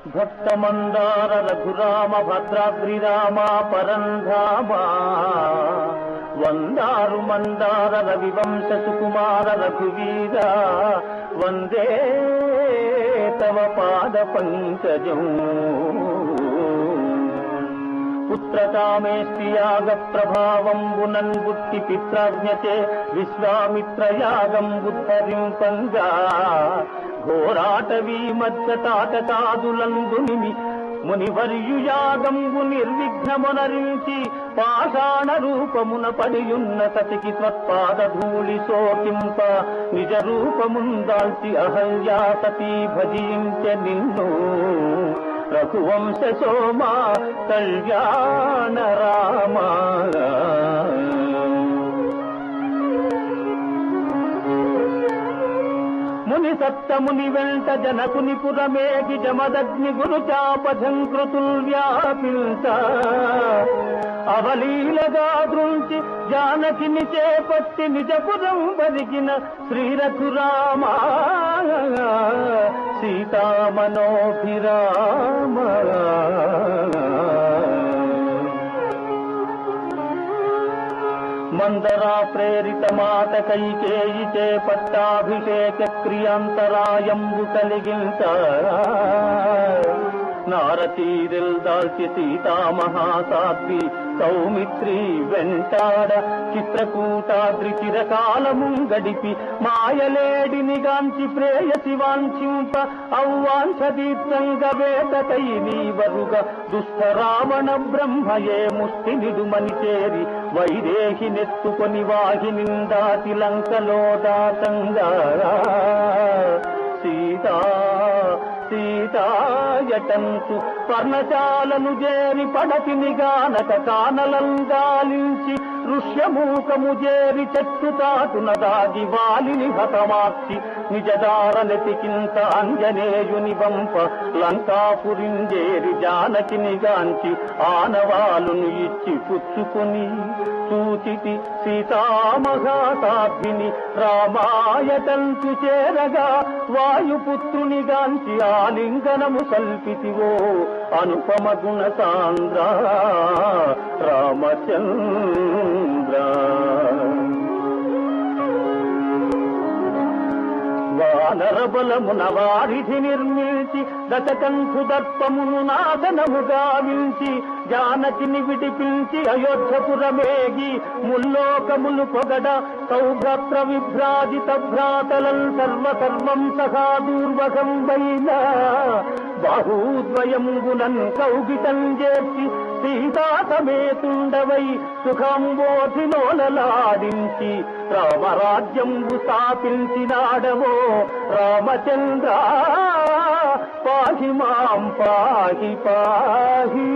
భక్తమందార రఘురామ భద్రాద్రి రామ పరంధామ వందారు మందార రవివంశ సుకుమార రఘువీర వందే తవ పాద పంకజం పుత్రకామేష్టియాగ ప్రభావంబునన్ బుట్టి పిత్రాజ్ఞచే విశ్వామిత్రయాగం బుద్ధరింపంగా ఘోరాటవీ మధ్య తాటకాదులందుని మునివర్యుయాగంబు నిర్విఘ్నమునరించి పాషాణ రూపమున పడియున్న సతికి త్వత్పాద ధూళి సోకింప నిజ రూపముందాల్చి అహల్యా సతీ భజించె నిన్ను రఘువంశ సోమా కళ్యాణ రామా ముని సప్తముని వెంట జనకుని పురమేగి జమదగ్ని గురు చాపఝంకృతుల్ వ్యాపించ అవలీలగా దృంచి జానకిని చేపట్టి నిజపురం బరిగిన శ్రీరఘురామ సీతామనోభిరామ మందరా ప్రేరిత మాత కైకేయి చే పట్టాభిషేక క్రియాంతరాయంబు కలిగించ నారచీరిల్ దాల్చి సీతామహాసాధ్వి సౌమిత్రి వెంటాడ చిత్రకూటాద్రి చిరకాలము గడిపి మాయలేడిని గాంచి ప్రేయసి వాంఛింప ఔవాంఛదీప్తంగ వేటకై నీవరుగ దుష్ట రావణ బ్రహ్మయే ముష్టి నిడుమని చేరి వైదేహి నెత్తుకొని వాహినిందాతి లంకలో దాతంగా సీతా సీతాయటంతు పర్ణశాలను చేరి పడతిని గానక కానలంగాలించి ఋష్యమూకము చేరి చెట్టు తాటున దాగి వాలిని హతమార్చి నిజదార నెతికింత అంజనేయుని వంప లంకాపురింజేరి జానకిని గాంచి ఆనవాలును ఇచ్చి పుచ్చుకొని చూచితి సీతామహాసాధ్విని రామాయటంతు చేరగా వాయుపుత్రుని గాంచి ఆలింగనము సల్పితివో అనుపమ గుణ సాంద్ర రామచంద్ర వానర బలమున వారిధి నిర్మించి దశకంఠు దర్పమును నాశనము గావించి జానకిని విడిపించి అయోధ్యపురమేగి ముల్లోకములు పొగడ సౌభ్రత్ర విభ్రాజిత భ్రాతలం సర్వసర్వం సహా దూర్వహం వైన బాహూద్వయంబునన్ కౌగిటం చేర్చి సీతా సమేతుండవై సుఖంబోధినోలలాడించి రామరాజ్యంబు స్థాపించినాడవో రామచంద్ర పాహి మాం పాహి పాహి